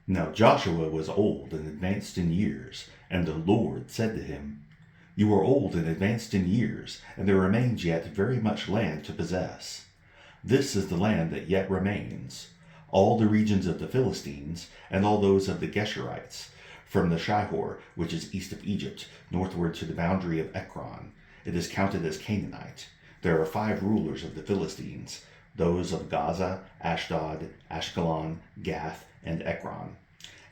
Now Joshua was old and advanced in years, and the Lord said to him, You are old and advanced in years, and there remains yet very much land to possess. This is the land that yet remains, all the regions of the Philistines, and all those of the Geshurites, from the Shihor, which is east of Egypt, northward to the boundary of Ekron. It is counted as Canaanite. There are 5 rulers of the Philistines, those of Gaza, Ashdod, Ashkelon, Gath, and Ekron,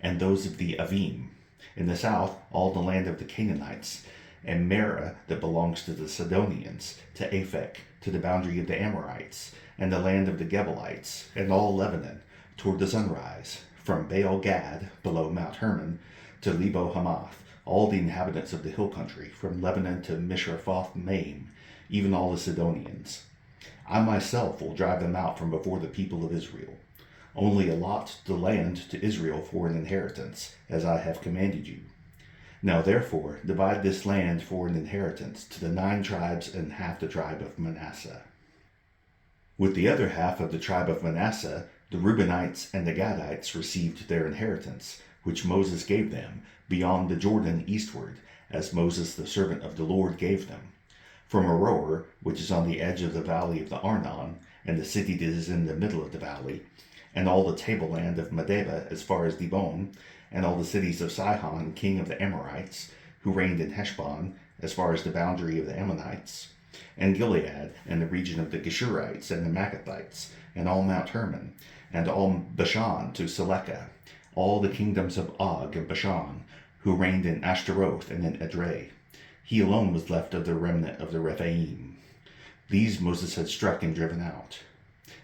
and those of the Avim. In the south, all the land of the Canaanites, and Merah that belongs to the Sidonians, to Aphek, to the boundary of the Amorites, and the land of the Gebalites, and all Lebanon, toward the sunrise, from Baal Gad, below Mount Hermon, to Lebo Hamath, all the inhabitants of the hill country, from Lebanon to Mishrephoth Maim, even all the Sidonians. I myself will drive them out from before the people of Israel. Only allot the land to Israel for an inheritance, as I have commanded you. Now therefore divide this land for an inheritance to the 9 tribes and half the tribe of Manasseh. With the other half of the tribe of Manasseh, the Reubenites and the Gadites received their inheritance, which Moses gave them, beyond the Jordan eastward, as Moses the servant of the Lord gave them. From Aroer, which is on the edge of the valley of the Arnon, and the city that is in the middle of the valley, and all the tableland of Medeba as far as Dibon, and all the cities of Sihon, king of the Amorites, who reigned in Heshbon, as far as the boundary of the Ammonites, and Gilead, and the region of the Geshurites and the Maccathites, and all Mount Hermon, and all Bashan to Selecah, all the kingdoms of Og and Bashan, who reigned in Ashtaroth and in Edrei. He alone was left of the remnant of the Rephaim. These Moses had struck and driven out.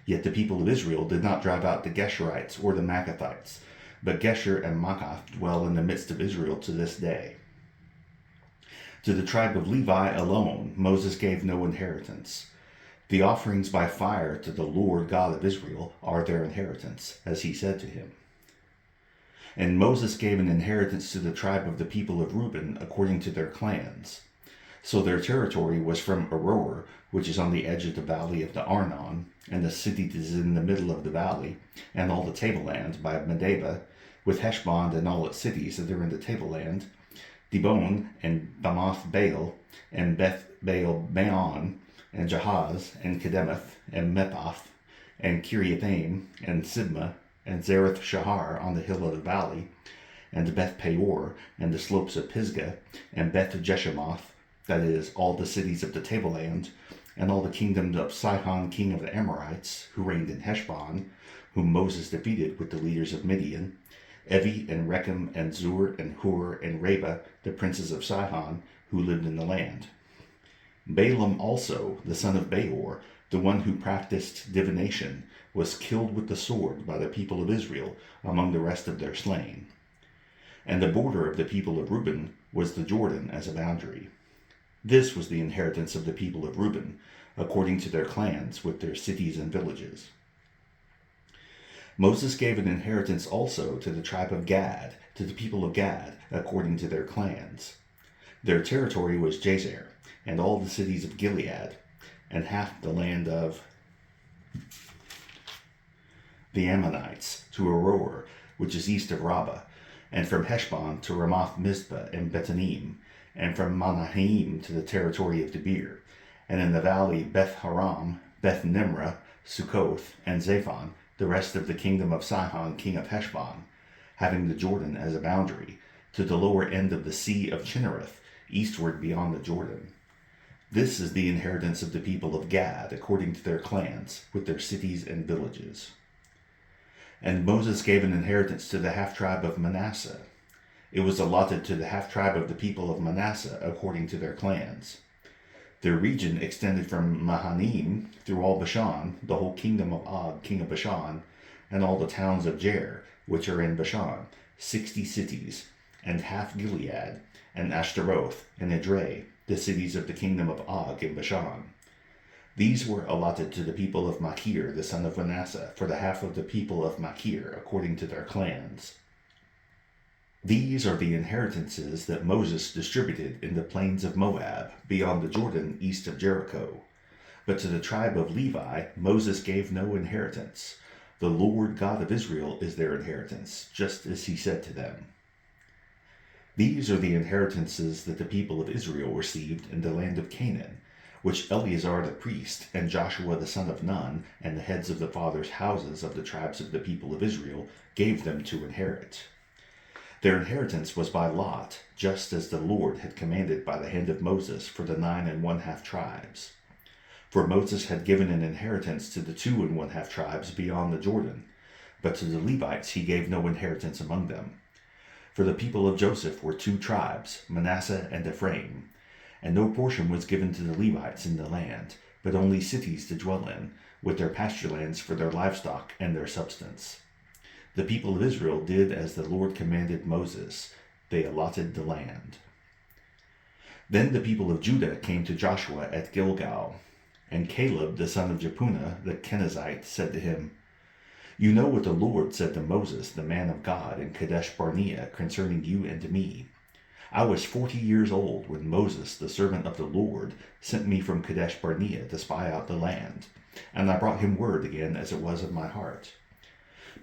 Yet the people of Israel did not drive out the Geshurites or the Maccathites, but Gesher and Maacath dwell in the midst of Israel to this day. To the tribe of Levi alone Moses gave no inheritance. The offerings by fire to the Lord God of Israel are their inheritance, as he said to him. And Moses gave an inheritance to the tribe of the people of Reuben according to their clans. So their territory was from Aroer, which is on the edge of the valley of the Arnon, and the city that is in the middle of the valley, and all the tableland by Medeba, with Heshbon and all its cities that are in the tableland, Dibon and Bamoth Baal, and Beth Baal Maon, and Jahaz, and Kedemoth, and Mephath, and Kiriathaim, and Sibmah, and Zareth Shahar on the hill of the valley, and Beth Peor, and the slopes of Pisgah, and Beth Jeshemoth, that is, all the cities of the tableland, and all the kingdoms of Sihon king of the Amorites, who reigned in Heshbon, whom Moses defeated with the leaders of Midian, Evi and Rechem and Zur and Hur and Reba, the princes of Sihon, who lived in the land. Balaam also, the son of Beor, the one who practiced divination, was killed with the sword by the people of Israel among the rest of their slain. And the border of the people of Reuben was the Jordan as a boundary. This was the inheritance of the people of Reuben, according to their clans, with their cities and villages. Moses gave an inheritance also to the tribe of Gad, to the people of Gad, according to their clans. Their territory was Jazer, and all the cities of Gilead, and half the land of the Ammonites, to Aroer, which is east of Rabbah, and from Heshbon to Ramoth Mizpah and Betanim, and from Manahaim to the territory of Debir, and in the valley Beth Haram, Beth Nimrah, Sukkoth, and Zaphon, the rest of the kingdom of Sihon king of Heshbon, having the Jordan as a boundary, to the lower end of the sea of Chinnereth, eastward beyond the Jordan. This is the inheritance of the people of Gad, according to their clans, with their cities and villages. And Moses gave an inheritance to the half-tribe of Manasseh. It was allotted to the half-tribe of the people of Manasseh, according to their clans. Their region extended from Mahanaim through all Bashan, the whole kingdom of Og, king of Bashan, and all the towns of Jair, which are in Bashan, 60 cities, and half Gilead, and Ashtaroth, and Edrei, the cities of the kingdom of Og in Bashan. These were allotted to the people of Machir, the son of Manasseh, for the half of the people of Machir, according to their clans. These are the inheritances that Moses distributed in the plains of Moab, beyond the Jordan, east of Jericho. But to the tribe of Levi Moses gave no inheritance. The Lord God of Israel is their inheritance, just as he said to them. These are the inheritances that the people of Israel received in the land of Canaan, which Eleazar the priest, and Joshua the son of Nun, and the heads of the fathers' houses of the tribes of the people of Israel, gave them to inherit. Their inheritance was by lot, just as the Lord had commanded by the hand of Moses for the 9 1/2 tribes. For Moses had given an inheritance to the 2 1/2 tribes beyond the Jordan, but to the Levites he gave no inheritance among them. For the people of Joseph were 2 tribes, Manasseh and Ephraim, and no portion was given to the Levites in the land, but only cities to dwell in, with their pasture lands for their livestock and their substance. The people of Israel did as the Lord commanded Moses. They allotted the land. Then the people of Judah came to Joshua at Gilgal, and Caleb the son of Jephunneh the Kenizzite said to him, "You know what the Lord said to Moses, the man of God, in Kadesh Barnea concerning you and to me. I was 40 years old when Moses, the servant of the Lord, sent me from Kadesh Barnea to spy out the land, and I brought him word again as it was of my heart.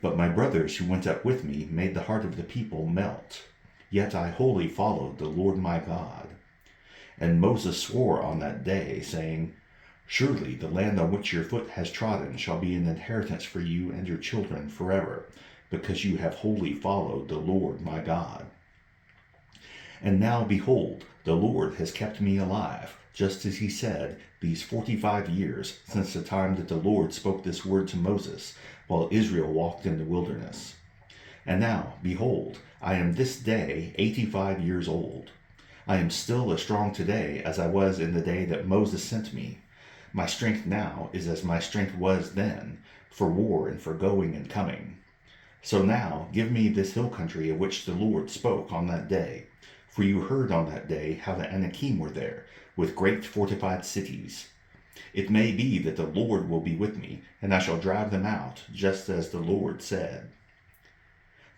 But my brothers who went up with me made the heart of the people melt. Yet I wholly followed the Lord my God. And Moses swore on that day, saying, Surely the land on which your foot has trodden shall be an inheritance for you and your children forever, because you have wholly followed the Lord my God. And now, behold, the Lord has kept me alive, just as he said, these 45 years since the time that the Lord spoke this word to Moses, while Israel walked in the wilderness. And now, behold, I am this day 85 years old. I am still as strong today as I was in the day that Moses sent me. My strength now is as my strength was then, for war and for going and coming. So now give me this hill country of which the Lord spoke on that day. For you heard on that day how the Anakim were there, with great fortified cities. It may be that the Lord will be with me, and I shall drive them out, just as the Lord said."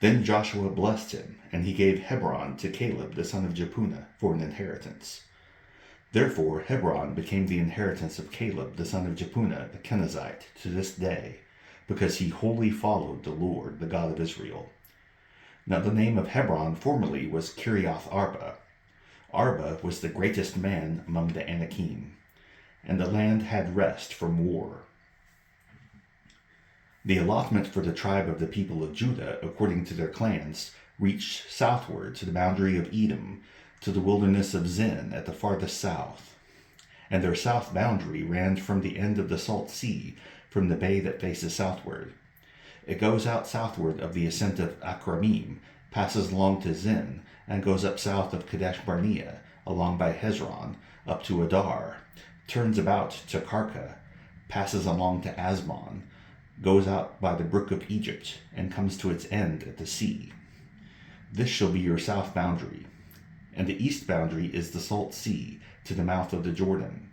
Then Joshua blessed him, and he gave Hebron to Caleb the son of Jephunneh for an inheritance. Therefore Hebron became the inheritance of Caleb the son of Jephunneh the Kenizzite to this day, because he wholly followed the Lord, the God of Israel. Now the name of Hebron formerly was Kiriath Arba. Arba was the greatest man among the Anakim, and the land had rest from war. The allotment for the tribe of the people of Judah, according to their clans, reached southward to the boundary of Edom, to the wilderness of Zin at the farthest south. And their south boundary ran from the end of the Salt Sea, from the bay that faces southward. It goes out southward of the ascent of Akramim, passes along to Zin, and goes up south of Kadesh Barnea, along by Hezron, up to Adar, turns about to Karka, passes along to Asmon, goes out by the brook of Egypt, and comes to its end at the sea. This shall be your south boundary. And the east boundary is the Salt Sea, to the mouth of the Jordan.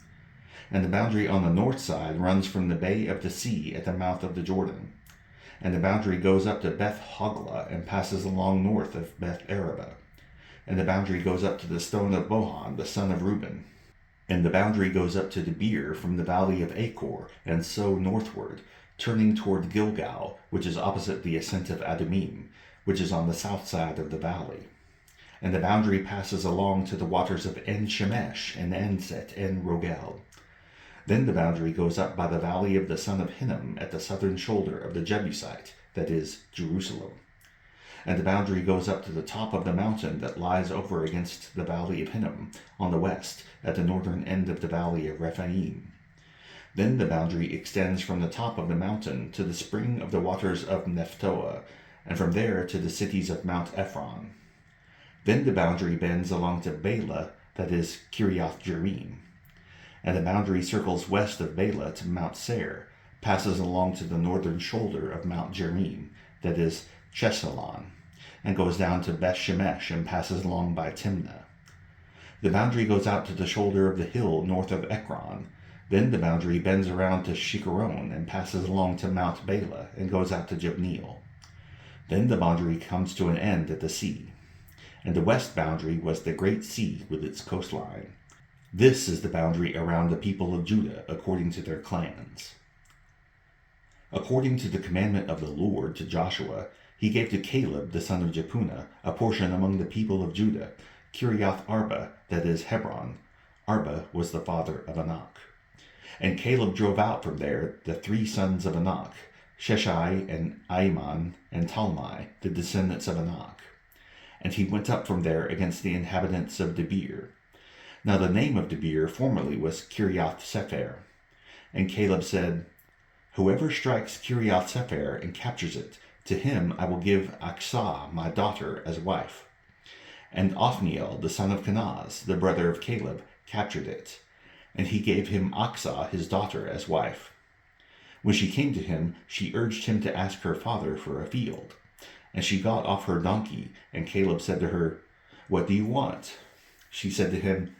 And the boundary on the north side runs from the bay of the sea at the mouth of the Jordan. And the boundary goes up to Beth Hoglah and passes along north of Beth Araba. And the boundary goes up to the stone of Bohan, the son of Reuben. And the boundary goes up to Debir from the valley of Achor, and so northward, turning toward Gilgal, which is opposite the ascent of Adumim, which is on the south side of the valley. And the boundary passes along to the waters of En-Shemesh and En-Set and Rogel. Then the boundary goes up by the valley of the son of Hinnom at the southern shoulder of the Jebusite, that is, Jerusalem. And the boundary goes up to the top of the mountain that lies over against the valley of Hinnom, on the west, at the northern end of the valley of Rephaim. Then the boundary extends from the top of the mountain to the spring of the waters of Nephtoah, and from there to the cities of Mount Ephron. Then the boundary bends along to Bela, that is, Kiriath Jearim. And the boundary circles west of Bela to Mount Seir, passes along to the northern shoulder of Mount Jearim, that is, Chesalon, and goes down to Beth Shemesh and passes along by Timnah. The boundary goes out to the shoulder of the hill north of Ekron. Then the boundary bends around to Shikaron and passes along to Mount Bela and goes out to Jabneel. Then the boundary comes to an end at the sea. And the west boundary was the great sea with its coastline. This is the boundary around the people of Judah according to their clans. According to the commandment of the Lord to Joshua, he gave to Caleb the son of Jephunneh a portion among the people of Judah, Kiriath Arba, that is Hebron. Arba was the father of Anak. And Caleb drove out from there the 3 sons of Anak, Sheshai and Ahiman and Talmai, the descendants of Anak. And he went up from there against the inhabitants of Debir. Now the name of Debir formerly was Kiriath Sepher. And Caleb said, Whoever strikes Kiriath Sepher and captures it, to him I will give Aksah my daughter as wife. And Othniel the son of Kenaz, the brother of Caleb, captured it, and he gave him Aksah his daughter as wife. When she came to him, she urged him to ask her father for a field. And she got off her donkey, and Caleb said to her, What do you want? She said to him,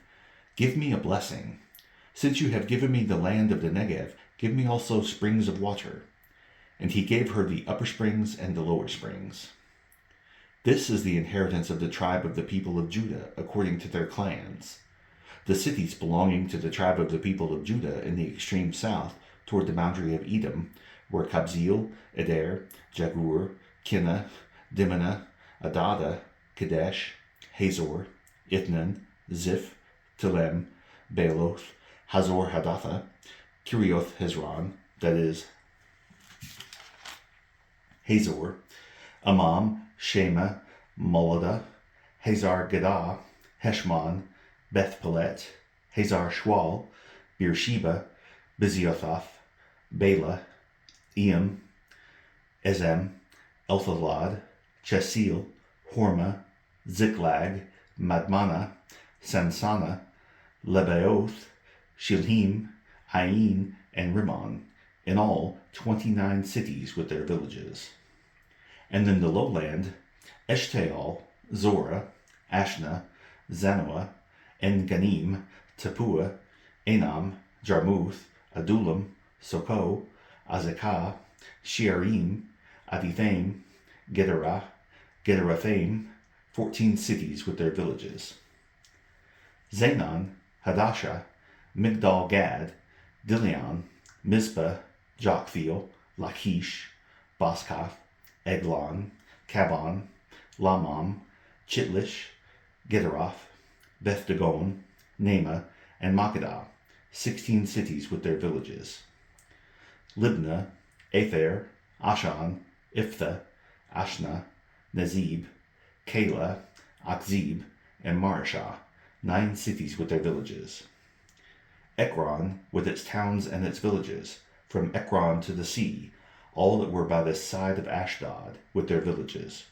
Give me a blessing. Since you have given me the land of the Negev, give me also springs of water. And he gave her the upper springs and the lower springs. This is the inheritance of the tribe of the people of Judah, according to their clans. The cities belonging to the tribe of the people of Judah in the extreme south, toward the boundary of Edom, were Kabzeel, Eder, Jagur, Kinnah, Dimnah, Adada, Kadesh, Hazor, Ithnan, Ziph, Telem, Baaloth, Hazor Hadatha, Kirioth Hezron, that is Hazor, Amam, Shema, Moladah, Hazar Gadah, Heshmon, Beth Pelet, Hazar Shwal, Beersheba, Biziothah, Bela, Eam, Ezem, Elthalad, Chesil, Hormah, Ziklag, Madmana, Sansana, Lebaoth, Shilhim, Ain, and Rimmon, in all 29 cities with their villages. And in the lowland, Eshtaol, Zorah, Ashna, Zanoah, En-Ganim, Tapua, Enam, Jarmuth, Adullam, Soko, Azekah, Shearim, Adithaim, Gederah, Gederathaim, 14 cities with their villages. Zanon, Hadashah, Migdal Gad, Dilion, Mizpah, Joktheel, Lachish, Boskath, Eglon, Kabon, Lamam, Chitlish, Gederoth, Beth Dagon, Nema, and Makkedah, 16 cities with their villages. Libnah, Aether, Ashan, Iphthah, Ashna, Nezib, Keilah, Achzib, and Marishah, 9 cities with their villages. Ekron, with its towns and its villages, from Ekron to the sea, all that were by the side of Ashdod, with their villages.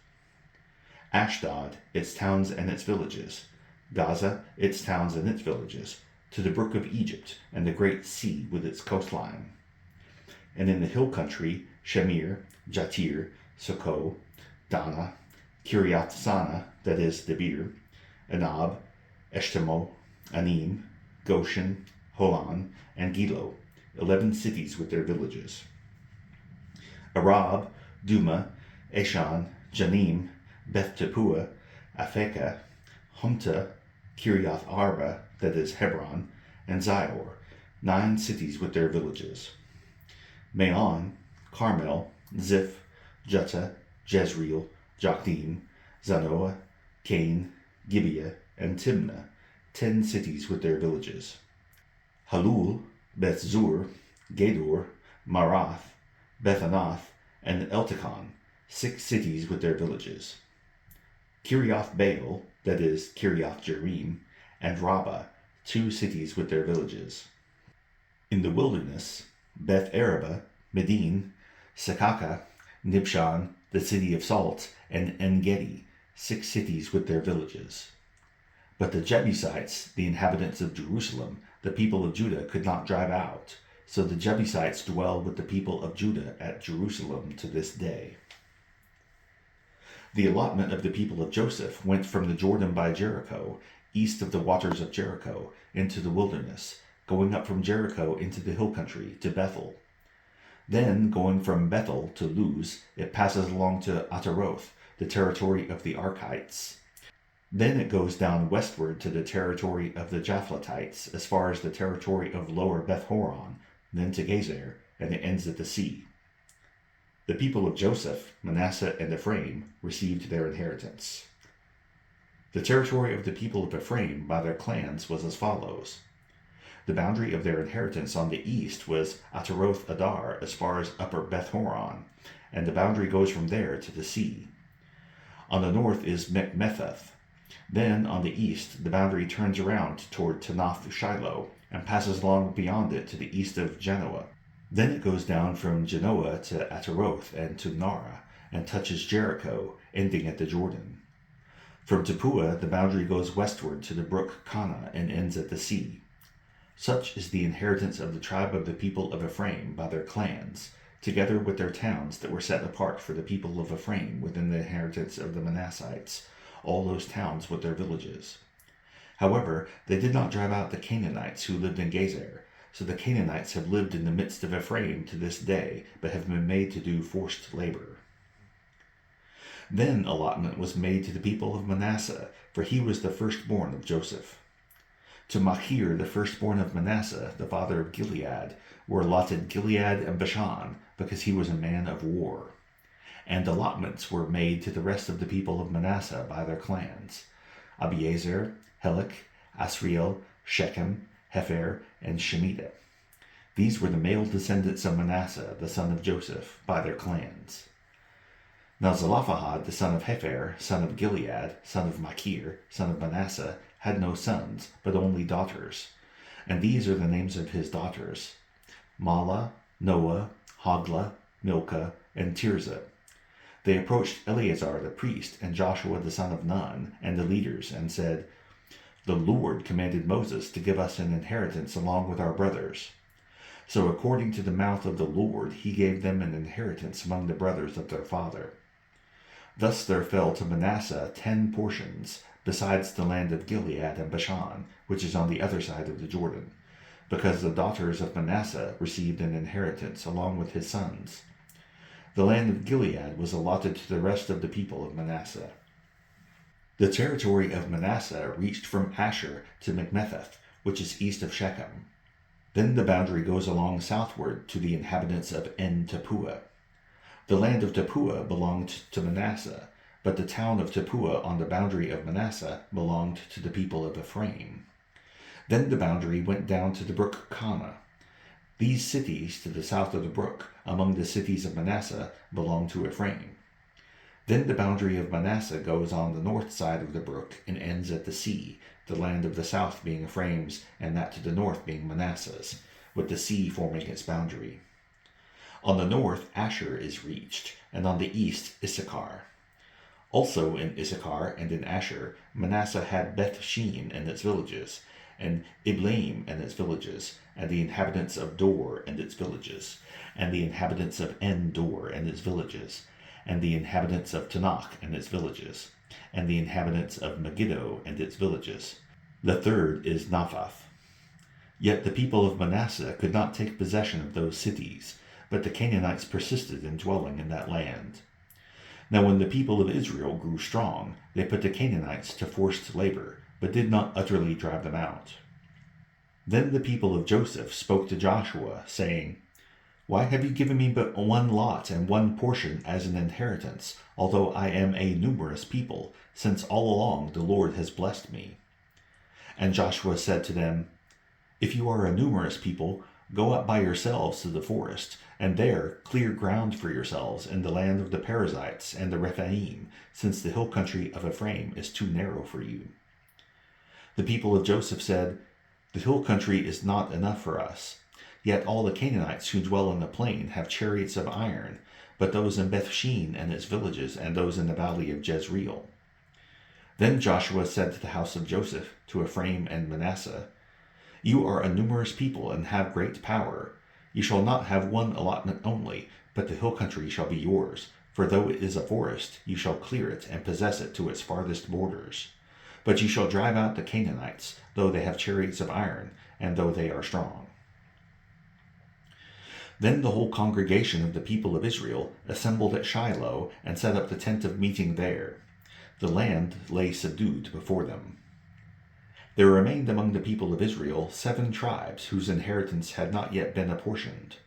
Ashdod, its towns and its villages. Gaza, its towns and its villages, to the brook of Egypt and the great sea with its coastline. And in the hill country, Shamir, Jatir, Soko, Dana, Kiriath Sana, that is Debir, Anab, Eshtemoh, Anim, Goshen, Holon, and Gilo, 11 cities with their villages. Arab, Duma, Eshan, Janim, Beth Tapua, Aphekah, Humta, Kiriath Arba, that is Hebron, and Zior, 9 cities with their villages. Maon, Carmel, Ziph, Juttah, Jezreel, Jokdeam, Zanoah, Cain, Gibeah, and Timnah, 10 cities with their villages. Halul, Beth Zur, Gedor, Marath, Bethanath, and Eltekon, 6 cities with their villages. Kiriath Baal, that is Kiriath Jearim, and Rabbah, 2 cities with their villages. In the wilderness, Beth Araba, Medin, Sekaka, Nibshan, the city of salt, and En-Gedi, 6 cities with their villages. But the Jebusites, the inhabitants of Jerusalem, the people of Judah, could not drive out, so the Jebusites dwell with the people of Judah at Jerusalem to this day. The allotment of the people of Joseph went from the Jordan by Jericho, east of the waters of Jericho, into the wilderness, going up from Jericho into the hill country to Bethel. Then, going from Bethel to Luz, it passes along to Ataroth, the territory of the Archites. Then it goes down westward to the territory of the Japhletites, as far as the territory of lower Beth Horon, then to Gezer, and it ends at the sea. The people of Joseph, Manasseh, and Ephraim received their inheritance. The territory of the people of Ephraim by their clans was as follows. The boundary of their inheritance on the east was Ataroth Adar as far as upper Beth Horon, and the boundary goes from there to the sea. On the north is Mechmethath. Then on the east the boundary turns around toward Tanath Shiloh and passes along beyond it to the east of Genoa. Then it goes down from Genoa to Ataroth and to Nara and touches Jericho, ending at the Jordan. From Tappuah the boundary goes westward to the brook Kana and ends at the sea. Such is the inheritance of the tribe of the people of Ephraim by their clans, together with their towns that were set apart for the people of Ephraim within the inheritance of the Manassites, all those towns with their villages. However, they did not drive out the Canaanites who lived in Gezer, so the Canaanites have lived in the midst of Ephraim to this day, but have been made to do forced labor. Then allotment was made to the people of Manasseh, for he was the firstborn of Joseph. To Machir, the firstborn of Manasseh, the father of Gilead, were allotted Gilead and Bashan, because he was a man of war. And allotments were made to the rest of the people of Manasseh by their clans: Abiezer, Helek, Asriel, Shechem, Hepher, and Shemitah. These were the male descendants of Manasseh, the son of Joseph, by their clans. Now Zelophehad, the son of Hepher, son of Gilead, son of Machir, son of Manasseh, had no sons, but only daughters. And these are the names of his daughters: Mahlah, Noah, Hoglah, Milcah, and Tirzah. They approached Eleazar the priest and Joshua the son of Nun and the leaders and said, "The Lord commanded Moses to give us an inheritance along with our brothers." So according to the mouth of the Lord he gave them an inheritance among the brothers of their father. Thus there fell to Manasseh 10 portions, besides the land of Gilead and Bashan, which is on the other side of the Jordan, because the daughters of Manasseh received an inheritance along with his sons. The land of Gilead was allotted to the rest of the people of Manasseh. The territory of Manasseh reached from Asher to Mechmethath, which is east of Shechem. Then the boundary goes along southward to the inhabitants of En-Tappuah. The land of Tappuah belonged to Manasseh, but the town of Tappuah on the boundary of Manasseh belonged to the people of Ephraim. Then the boundary went down to the brook Kana. These cities to the south of the brook, among the cities of Manasseh, belonged to Ephraim. Then the boundary of Manasseh goes on the north side of the brook and ends at the sea, the land of the south being Ephraim's and that to the north being Manasseh's, with the sea forming its boundary. On the north Asher is reached, and on the east Issachar. Also in Issachar and in Asher, Manasseh had Beth-shean and its villages, and Ibleam and its villages, and the inhabitants of Dor and its villages, and the inhabitants of En-Dor and its villages, and the inhabitants of Tanakh and its villages, and the inhabitants of Megiddo and its villages. The third is Naphath. Yet the people of Manasseh could not take possession of those cities, but the Canaanites persisted in dwelling in that land. Now when the people of Israel grew strong, they put the Canaanites to forced labor, but did not utterly drive them out. Then the people of Joseph spoke to Joshua, saying, "Why have you given me but one lot and one portion as an inheritance, although I am a numerous people, since all along the Lord has blessed me?" And Joshua said to them, "If you are a numerous people, go up by yourselves to the forest, and there clear ground for yourselves in the land of the Perizzites and the Rephaim, since the hill country of Ephraim is too narrow for you." The people of Joseph said, "The hill country is not enough for us. Yet all the Canaanites who dwell in the plain have chariots of iron, but those in Beth-shean and its villages, and those in the valley of Jezreel." Then Joshua said to the house of Joseph, to Ephraim and Manasseh, "You are a numerous people and have great power. You shall not have one allotment only, but the hill country shall be yours, for though it is a forest, you shall clear it and possess it to its farthest borders. But you shall drive out the Canaanites, though they have chariots of iron, and though they are strong." Then the whole congregation of the people of Israel assembled at Shiloh and set up the tent of meeting there. The land lay subdued before them. There remained among the people of Israel 7 tribes whose inheritance had not yet been apportioned.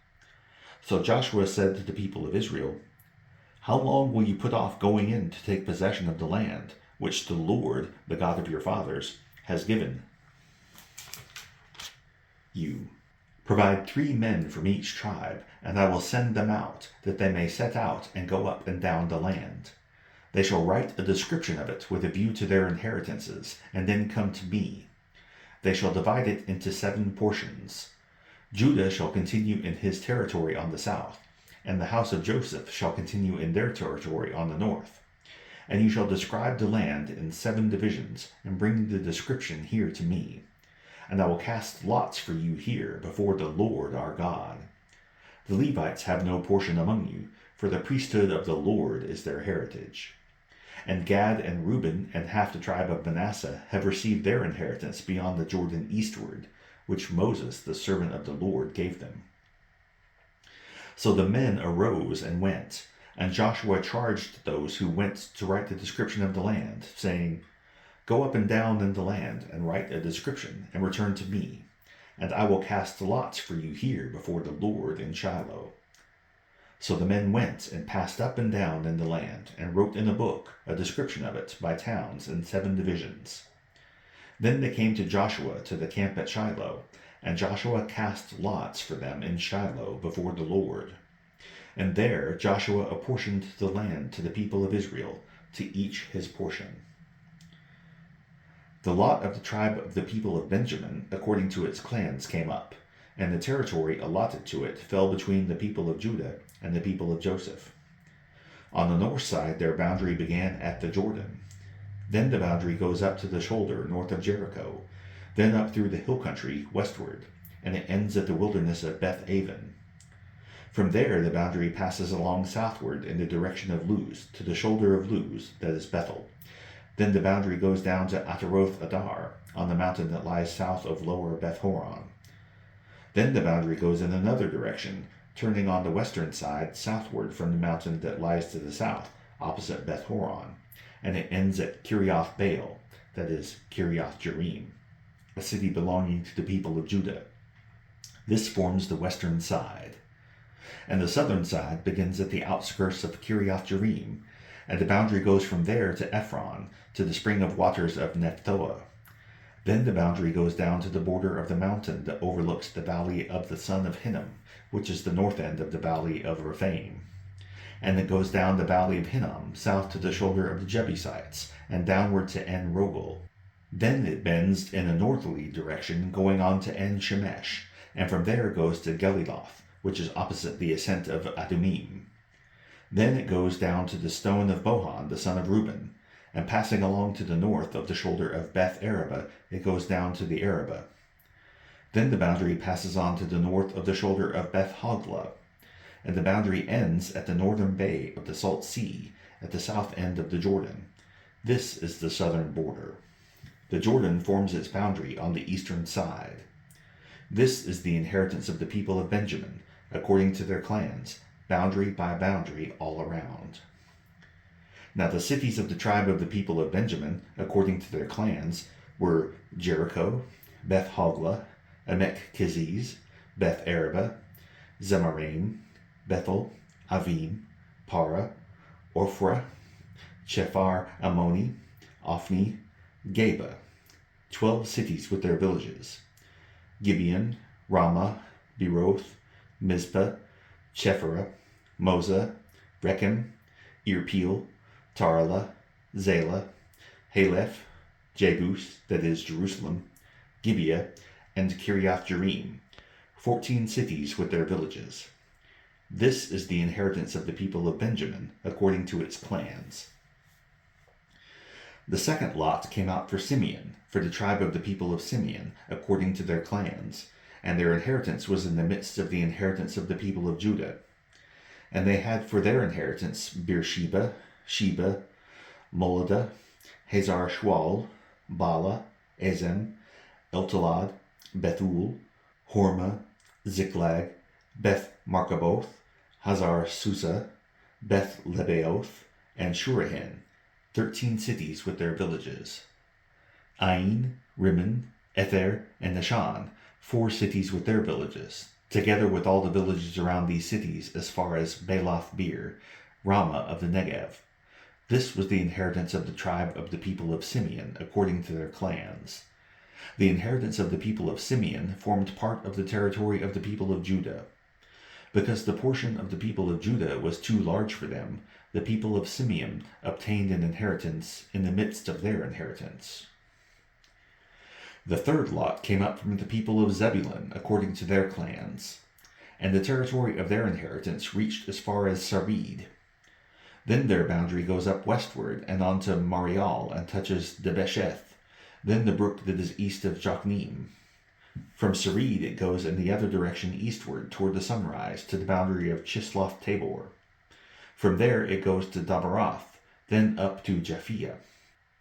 So Joshua said to the people of Israel, How long will you put off going in to take possession of the land, which the Lord, the God of your fathers, has given you? Provide 3 men from each tribe, and I will send them out, that they may set out and go up and down the land. They shall write a description of it with a view to their inheritances, and then come to me. They shall divide it into 7 portions. Judah shall continue in his territory on the south, and the house of Joseph shall continue in their territory on the north. And you shall describe the land in 7 divisions, and bring the description here to me. And I will cast lots for you here before the Lord our God. The Levites have no portion among you, for the priesthood of the Lord is their heritage. And Gad and Reuben and half the tribe of Manasseh have received their inheritance beyond the Jordan eastward, which Moses, the servant of the Lord, gave them. So the men arose and went, and Joshua charged those who went to write the description of the land, saying, Go up and down in the land, and write a description, and return to me, and I will cast lots for you here before the Lord in Shiloh. So the men went and passed up and down in the land, and wrote in a book a description of it by towns in 7 divisions. Then they came to Joshua to the camp at Shiloh, and Joshua cast lots for them in Shiloh before the Lord. And there Joshua apportioned the land to the people of Israel, to each his portion. The lot of the tribe of the people of Benjamin, according to its clans, came up, and the territory allotted to it fell between the people of Judah and the people of Joseph. On the north side their boundary began at the Jordan. Then the boundary goes up to the shoulder north of Jericho, then up through the hill country westward, and it ends at the wilderness of Beth-aven. From there the boundary passes along southward in the direction of Luz, to the shoulder of Luz, that is Bethel. Then the boundary goes down to Ataroth Adar, on the mountain that lies south of lower Beth-horon. Then the boundary goes in another direction, turning on the western side southward from the mountain that lies to the south, opposite Beth-horon, and it ends at Kiriath Baal, that is Kiriath Jearim, a city belonging to the people of Judah. This forms the western side. And the southern side begins at the outskirts of Kiriath Jearim, and the boundary goes from there to Ephron, to the spring of waters of Nephtoah. Then the boundary goes down to the border of the mountain that overlooks the valley of the son of Hinnom, which is the north end of the valley of Rephaim. And it goes down the valley of Hinnom, south to the shoulder of the Jebusites, and downward to En-rogel. Then it bends in a northerly direction, going on to En-shemesh, and from there goes to Geliloth, which is opposite the ascent of Adumim. Then it goes down to the stone of Bohan, the son of Reuben, and passing along to the north of the shoulder of Beth-araba, it goes down to the Arabah. Then the boundary passes on to the north of the shoulder of Beth-hoglah, and the boundary ends at the northern bay of the Salt Sea, at the south end of the Jordan. This is the southern border. The Jordan forms its boundary on the eastern side. This is the inheritance of the people of Benjamin, according to their clans, boundary by boundary all around. Now the cities of the tribe of the people of Benjamin, according to their clans, were Jericho, Beth-hoglah, Emek-keziz, Beth-araba, Zemaraim, Bethel, Avim, Para, Ophrah, Chephar Ammoni, Ophni, Geba, 12 cities with their villages. Gibeon, Ramah, Beroth, Mizpah, Chephirah, Moza, Rechem, Irpeel, Tarala, Zela, Haleph, Jebus, that is Jerusalem, Gibeah, and Kiriath Jearim, 14 cities with their villages. This is the inheritance of the people of Benjamin, according to its clans. The second lot came out for Simeon, for the tribe of the people of Simeon, according to their clans, and their inheritance was in the midst of the inheritance of the people of Judah. And they had for their inheritance Beersheba, Sheba, Moladah, Hazar Shual, Bala, Ezem, Eltolad, Bethul, Hormah, Ziklag, Beth Markaboth, Hazar Susa, Beth Lebaoth, and Shurahan, 13 cities with their villages. Ain, Rimmon, Ether, and Nishan, 4 cities with their villages, together with all the villages around these cities as far as Balath Beer, Ramah of the Negev. This was the inheritance of the tribe of the people of Simeon, according to their clans. The inheritance of the people of Simeon formed part of the territory of the people of Judah. Because the portion of the people of Judah was too large for them, the people of Simeon obtained an inheritance in the midst of their inheritance. The third lot came up from the people of Zebulun, according to their clans, and the territory of their inheritance reached as far as Sarid. Then their boundary goes up westward and on to Marial and touches Debesheth, then the brook that is east of Jokneam. From Sarid it goes in the other direction eastward toward the sunrise to the boundary of Chisloth Tabor. From there it goes to Dabaroth, then up to Japhia.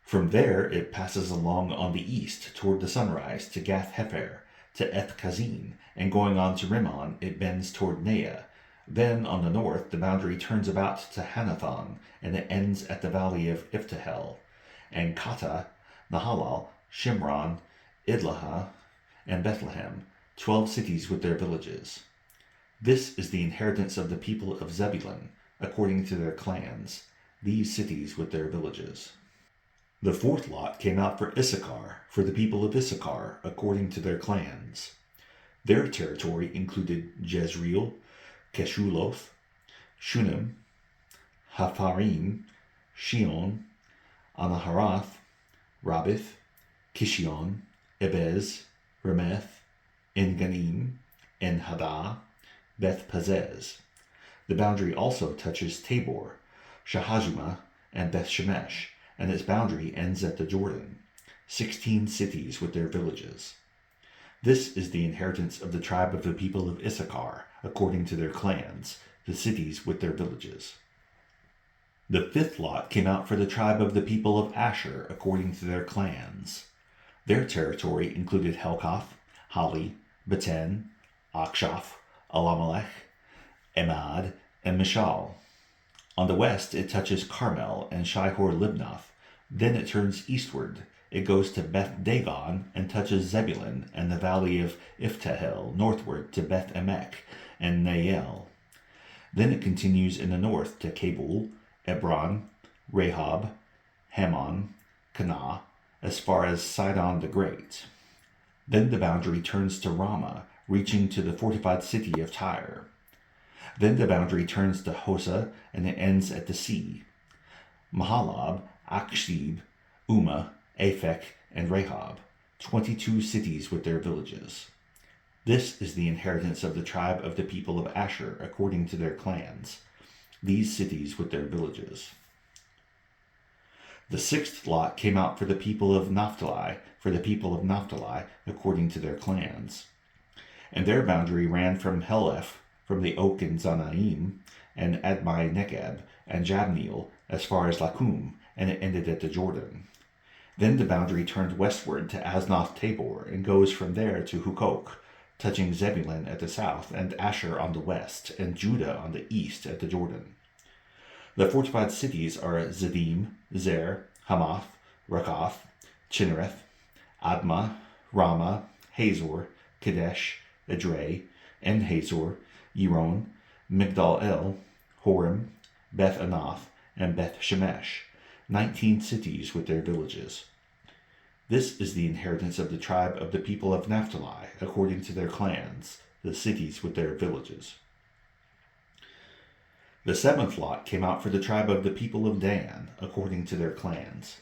From there it passes along on the east toward the sunrise to Gath Hepher, to Eth Kazin, and going on to Rimmon it bends toward Nea. Then on the north the boundary turns about to Hanathon, and it ends at the valley of Iftahel, and Kata, Nahalal, Shimron, Idlahah, and Bethlehem, 12 cities with their villages. This is the inheritance of the people of Zebulun, according to their clans, these cities with their villages. The fourth lot came out for Issachar, for the people of Issachar, according to their clans. Their territory included Jezreel, Keshuloth, Shunem, Hapharim, Shion, Anaharath, Rabith, Kishion, Ebez, Remeth, En-Ganim, En-Hadah, Beth-Pazez. The boundary also touches Tabor, Shahazumah, and Beth-Shemesh, and its boundary ends at the Jordan, 16 cities with their villages. This is the inheritance of the tribe of the people of Issachar, according to their clans, the cities with their villages. The fifth lot came out for the tribe of the people of Asher, according to their clans. Their territory included Helkath, Hali, Beten, Akshaph, Alamelech, Emad, and Mishal. On the west it touches Carmel and Shihor-Libnath. Then it turns eastward. It goes to Beth Dagon and touches Zebulun and the valley of Iftahel northward to Beth Emek and Nael. Then it continues in the north to Kabul, Ebron, Rehob, Hammon, Kanah, as far as Sidon the Great. Then the boundary turns to Ramah, reaching to the fortified city of Tyre. Then the boundary turns to Hosa, and it ends at the sea. Mahalab, Akshib, Umah, Aphek, and Rehob, 22 cities with their villages. This is the inheritance of the tribe of the people of Asher, according to their clans, these cities with their villages. The sixth lot came out for the people of Naphtali, according to their clans. And their boundary ran from Heleph, from the oak in Zanaim, and Admai Nekeb, and Jabneel, as far as Lakum, and it ended at the Jordan. Then the boundary turned westward to Aznoth Tabor, and goes from there to Hukok, touching Zebulun at the south, and Asher on the west, and Judah on the east at the Jordan. The fortified cities are Zedim, Zer, Hamath, Rakath, Chinnereth, Admah, Ramah, Hazor, Kadesh, Edrei, En-Hazor, Yiron, Migdal-El, Horem, Beth-Anath, and Beth-Shemesh, 19 cities with their villages. This is the inheritance of the tribe of the people of Naphtali, according to their clans, the cities with their villages. The seventh lot came out for the tribe of the people of Dan, according to their clans.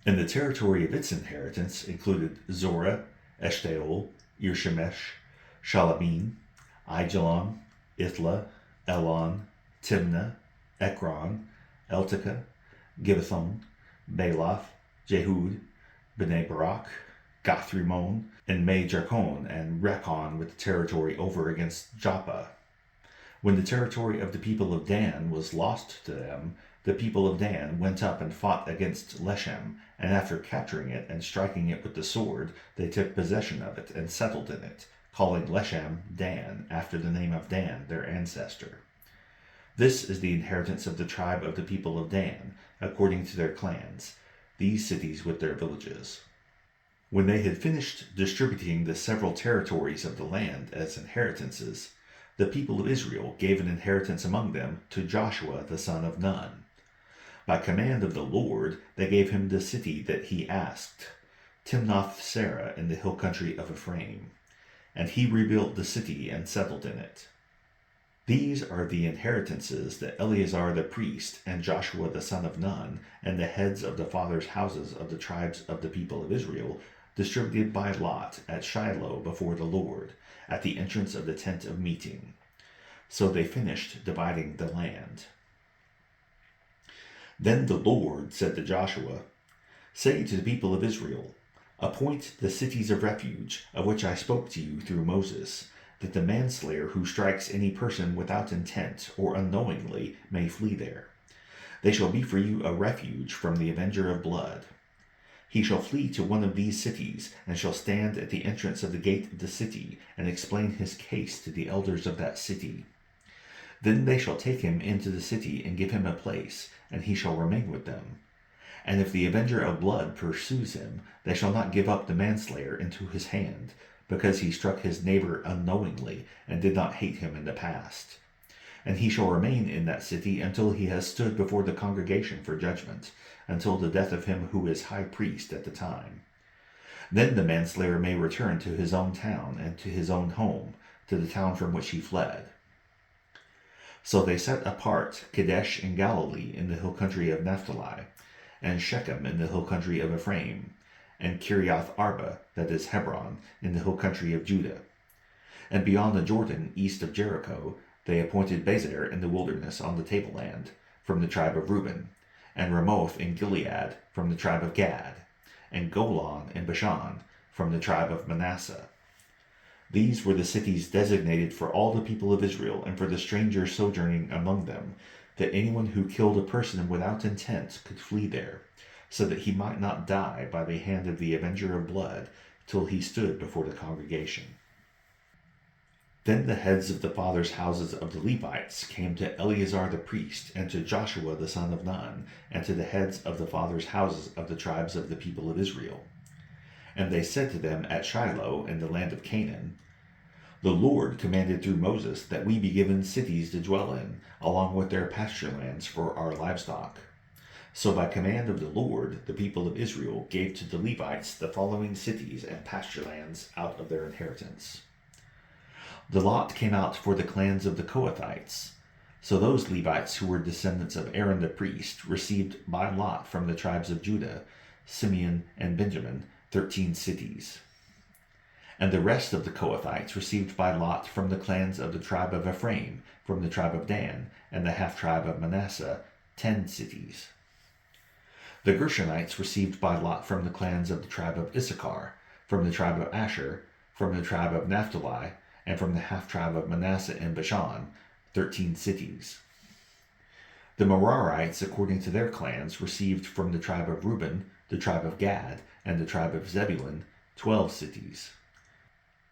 And the territory of its inheritance included Zorah, Eshtaol, Irshemesh, Shalabin, Aijalon, Ithla, Elon, Timnah, Ekron, Eltekeh, Gibbethon, Baalath, Jehud, Bnei Barak, Gath-Rimmon, and Me-Jarkon, and Rekon with the territory over against Joppa. When the territory of the people of Dan was lost to them, the people of Dan went up and fought against Leshem, and after capturing it and striking it with the sword, they took possession of it and settled in it, calling Leshem Dan, after the name of Dan, their ancestor. This is the inheritance of the tribe of the people of Dan, according to their clans, these cities with their villages. When they had finished distributing the several territories of the land as inheritances, the people of Israel gave an inheritance among them to Joshua the son of Nun. By command of the Lord, they gave him the city that he asked, Timnath-Serah in the hill country of Ephraim. And he rebuilt the city and settled in it. These are the inheritances that Eleazar the priest and Joshua the son of Nun and the heads of the fathers' houses of the tribes of the people of Israel distributed by lot at Shiloh before the Lord, at the entrance of the tent of meeting. So they finished dividing the land. Then the Lord said to Joshua, Say to the people of Israel, Appoint the cities of refuge, of which I spoke to you through Moses, that the manslayer who strikes any person without intent or unknowingly may flee there. They shall be for you a refuge from the avenger of blood. He shall flee to one of these cities, and shall stand at the entrance of the gate of the city, and explain his case to the elders of that city. Then they shall take him into the city and give him a place, and he shall remain with them. And if the avenger of blood pursues him, they shall not give up the manslayer into his hand, because he struck his neighbor unknowingly, and did not hate him in the past. And he shall remain in that city until he has stood before the congregation for judgment, until the death of him who is high priest at the time. Then the manslayer may return to his own town and to his own home, to the town from which he fled. So they set apart Kadesh in Galilee in the hill country of Naphtali, and Shechem in the hill country of Ephraim, and Kiriath Arba, that is Hebron, in the hill country of Judah. And beyond the Jordan, east of Jericho, they appointed Bezer in the wilderness on the tableland, from the tribe of Reuben, and Ramoth in Gilead, from the tribe of Gad, and Golan in Bashan, from the tribe of Manasseh. These were the cities designated for all the people of Israel and for the strangers sojourning among them, that anyone who killed a person without intent could flee there, so that he might not die by the hand of the avenger of blood till he stood before the congregation. Then the heads of the fathers' houses of the Levites came to Eleazar the priest, and to Joshua the son of Nun, and to the heads of the fathers' houses of the tribes of the people of Israel. And they said to them at Shiloh in the land of Canaan, The Lord commanded through Moses that we be given cities to dwell in, along with their pasture lands for our livestock. So by command of the Lord, the people of Israel gave to the Levites the following cities and pasture lands out of their inheritance. The lot came out for the clans of the Kohathites. So those Levites who were descendants of Aaron the priest received by lot from the tribes of Judah, Simeon, and Benjamin 13 cities. And the rest of the Kohathites received by lot from the clans of the tribe of Ephraim, from the tribe of Dan, and the half-tribe of Manasseh 10 cities. The Gershonites received by lot from the clans of the tribe of Issachar, from the tribe of Asher, from the tribe of Naphtali, and from the half-tribe of Manasseh in Bashan, 13 cities. The Merarites, according to their clans, received from the tribe of Reuben, the tribe of Gad, and the tribe of Zebulun, 12 cities.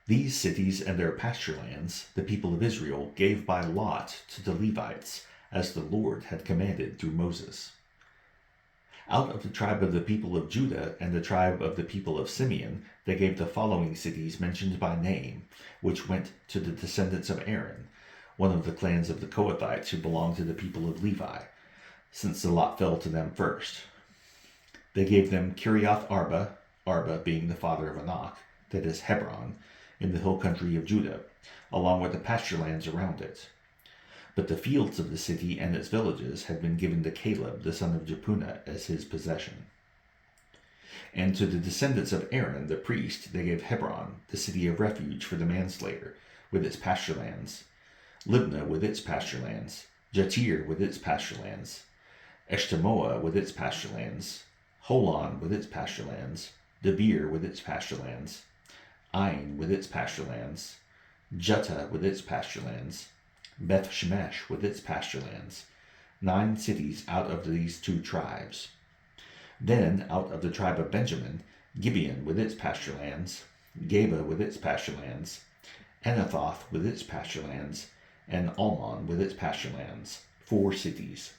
These cities and their pasture lands the people of Israel gave by lot to the Levites, as the Lord had commanded through Moses. Out of the tribe of the people of Judah and the tribe of the people of Simeon, they gave the following cities mentioned by name, which went to the descendants of Aaron, one of the clans of the Kohathites who belonged to the people of Levi, since the lot fell to them first. They gave them Kiriath Arba, Arba being the father of Anak, that is Hebron, in the hill country of Judah, along with the pasture lands around it. But the fields of the city and its villages had been given to Caleb the son of Jephunneh as his possession. And to the descendants of Aaron the priest they gave Hebron, the city of refuge for the manslayer, with its pasture lands, Libnah with its pasture lands, Jatir with its pasture lands, Eshtemoa with its pasture lands, Holon with its pasture lands, Debir with its pasture lands, Ain with its pasture lands, Juttah with its pasture lands, Beth Shemesh with its pasture lands, 9 cities out of these 2 tribes. Then out of the tribe of Benjamin, Gibeon with its pasture lands, Geba with its pasture lands, Anathoth with its pasture lands, and Almon with its pasture lands, 4 cities.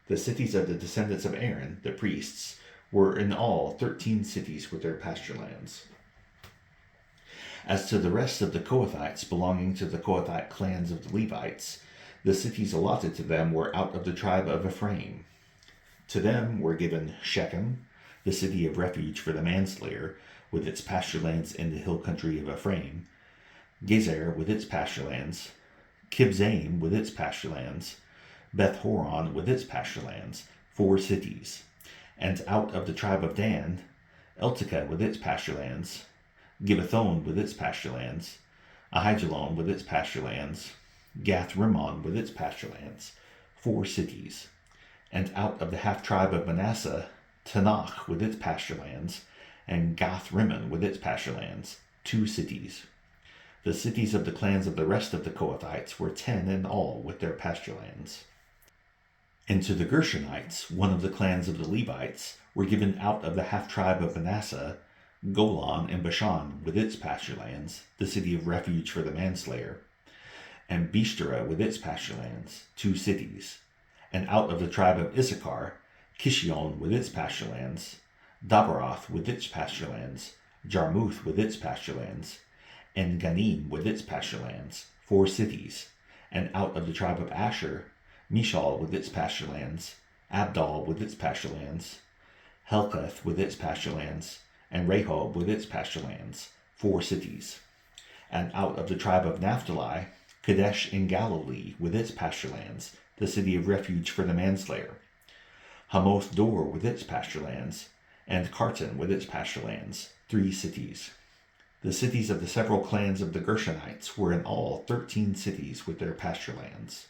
The cities of the descendants of Aaron, the priests, were in all 13 cities with their pasture lands. As to the rest of the Kohathites belonging to the Kohathite clans of the Levites, the cities allotted to them were out of the tribe of Ephraim. To them were given Shechem, the city of refuge for the manslayer, with its pasture lands in the hill country of Ephraim, Gezer with its pasture lands, Kibzaim with its pasture lands, Beth Horon with its pasture lands, 4 cities. And out of the tribe of Dan, Eltekeh with its pasture lands, Gibbethon with its pasture lands, Ahijalon with its pasture lands, Gath Rimmon with its pasture lands, 4 cities. And out of the half-tribe of Manasseh, Tanakh with its pasture lands, and Gath Rimmon with its pasture lands, 2 cities. The cities of the clans of the rest of the Kohathites were 10 in all with their pasture lands. And to the Gershonites, one of the clans of the Levites, were given out of the half-tribe of Manasseh, Golan and Bashan with its pasture lands, the city of refuge for the manslayer, and Beeshterah with its pasture lands, 2 cities. And out of the tribe of Issachar, Kishion with its pasture lands, Dabaroth with its pasture lands, Jarmuth with its pasture lands, and Ganim with its pasture lands, 4 cities. And out of the tribe of Asher, Mishal with its pasture lands, Abdal with its pasture lands, Helkath with its pasture lands, and Rehob with its pasture lands, 4 cities. And out of the tribe of Naphtali, Kadesh in Galilee with its pasture lands, the city of refuge for the manslayer, Hamoth Dor with its pasture lands, and Kartan with its pasture lands, 3 cities. The cities of the several clans of the Gershonites were in all 13 cities with their pasture lands.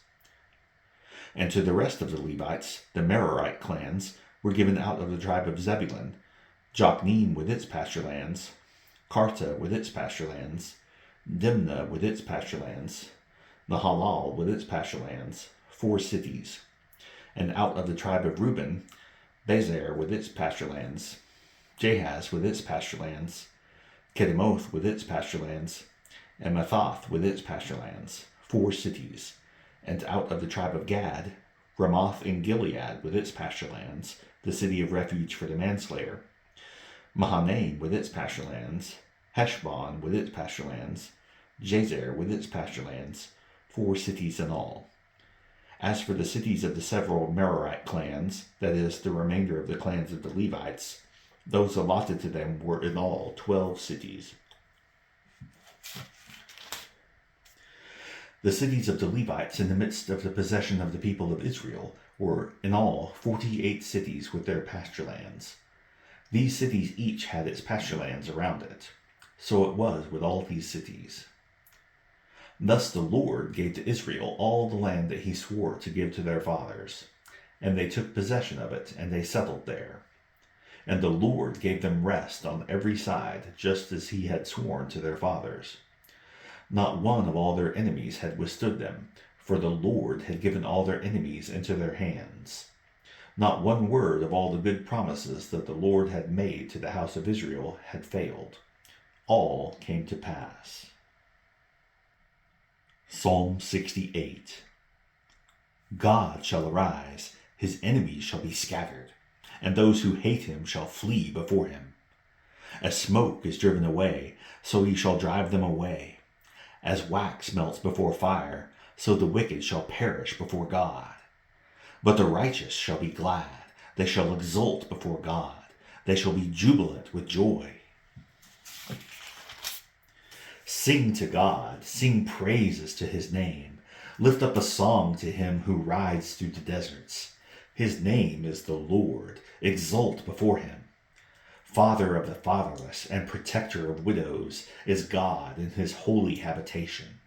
And to the rest of the Levites, the Merarite clans, were given out of the tribe of Zebulun, Jokneam with its pasture lands, Karta with its pasture lands, Dimnah with its pasture lands, Nahalal with its pasture lands, 4 cities. And out of the tribe of Reuben, Bezer with its pasture lands, Jahaz with its pasture lands, Kedemoth with its pasture lands, and Methoth with its pasture lands, 4 cities. And out of the tribe of Gad, Ramoth in Gilead with its pasture lands, the city of refuge for the manslayer, Mahanaim with its pasture lands, Heshbon with its pasture lands, Jazer with its pasture lands, 4 cities in all. As for the cities of the several Merarite clans, that is, the remainder of the clans of the Levites, those allotted to them were in all 12 cities. The cities of the Levites in the midst of the possession of the people of Israel were in all 48 cities with their pasture lands. These cities each had its pasture lands around it. So it was with all these cities. Thus the Lord gave to Israel all the land that he swore to give to their fathers, and they took possession of it, and they settled there. And the Lord gave them rest on every side, just as he had sworn to their fathers. Not one of all their enemies had withstood them, for the Lord had given all their enemies into their hands. Not one word of all the good promises that the Lord had made to the house of Israel had failed. All came to pass. Psalm 68. God shall arise, his enemies shall be scattered, and those who hate him shall flee before him. As smoke is driven away, so he shall drive them away. As wax melts before fire, so the wicked shall perish before God. But the righteous shall be glad, they shall exult before God, they shall be jubilant with joy. Sing to God, sing praises to his name. Lift up a song to him who rides through the deserts. His name is the Lord, exult before him. Father of the fatherless and protector of widows is God in his holy habitation.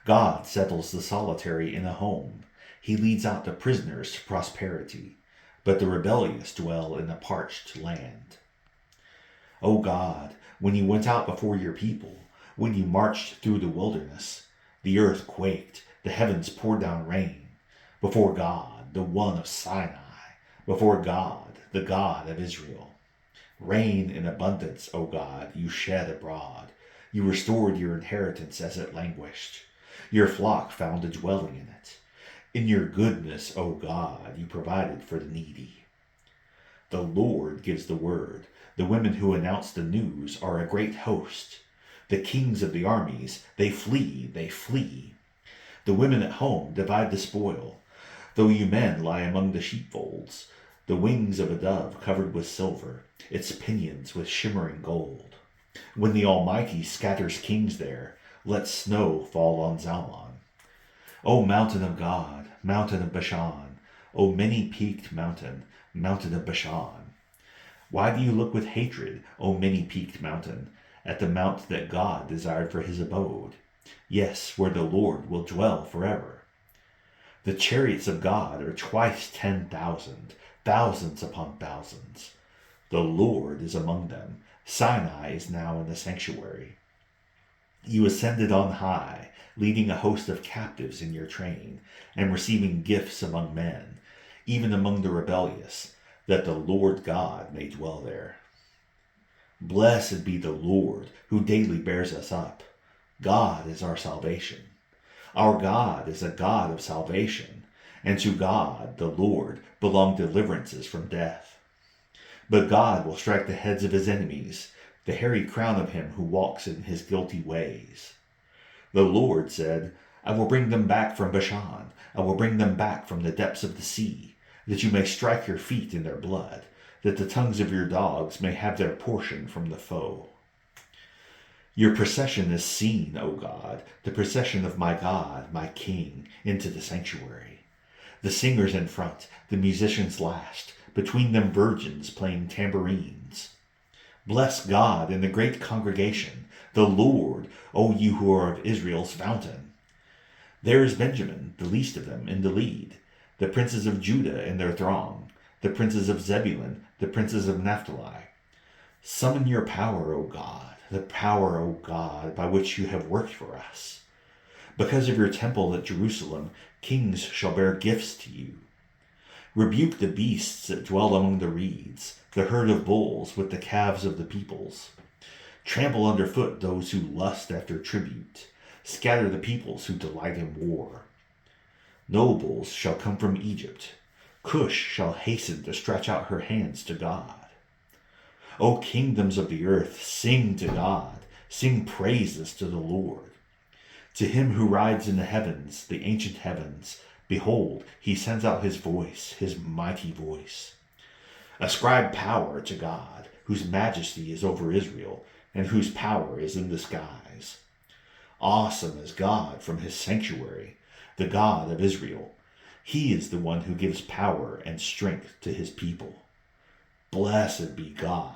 God settles the solitary in a home. He leads out the prisoners to prosperity, but the rebellious dwell in a parched land. O God, when you went out before your people, when you marched through the wilderness, the earth quaked, the heavens poured down rain. Before God, the one of Sinai, before God, the God of Israel. Rain in abundance, O God, you shed abroad. You restored your inheritance as it languished. Your flock found a dwelling in it. In your goodness, O God, you provided for the needy. The Lord gives the word. The women who announce the news are a great host. The kings of the armies, they flee, they flee. The women at home divide the spoil, though you men lie among the sheepfolds. The wings of a dove covered with silver, its pinions with shimmering gold. When the Almighty scatters kings there, let snow fall on Zalmon. O mountain of God, mountain of Bashan, O many-peaked mountain, mountain of Bashan. Why do you look with hatred, O many-peaked mountain, at the mount that God desired for his abode? Yes, where the Lord will dwell forever. The chariots of God are twice 10,000, thousands upon thousands. The Lord is among them. Sinai is now in the sanctuary. You ascended on high, leading a host of captives in your train, and receiving gifts among men, even among the rebellious, that the Lord God may dwell there. Blessed be the Lord, who daily bears us up. God is our salvation. Our God is a God of salvation, and to God, the Lord, belong deliverances from death. But God will strike the heads of his enemies, the hairy crown of him who walks in his guilty ways. The Lord said, I will bring them back from Bashan, I will bring them back from the depths of the sea, that you may strike your feet in their blood, that the tongues of your dogs may have their portion from the foe. Your procession is seen, O God, the procession of my God, my King, into the sanctuary. The singers in front, the musicians last, between them virgins playing tambourines. Bless God in the great congregation, the Lord, O you who are of Israel's fountain. There is Benjamin, the least of them, in the lead, the princes of Judah in their throng, the princes of Zebulun, the princes of Naphtali. Summon your power, O God, the power, O God, by which you have worked for us. Because of your temple at Jerusalem, kings shall bear gifts to you. Rebuke the beasts that dwell among the reeds, the herd of bulls with the calves of the peoples. Trample underfoot those who lust after tribute. Scatter the peoples who delight in war. Nobles shall come from Egypt. Cush shall hasten to stretch out her hands to God. O kingdoms of the earth, sing to God, sing praises to the Lord. To him who rides in the heavens, the ancient heavens, behold, he sends out his voice, his mighty voice. Ascribe power to God, whose majesty is over Israel, and whose power is in the skies. Awesome is God from his sanctuary, the God of Israel. He is the one who gives power and strength to his people. Blessed be God,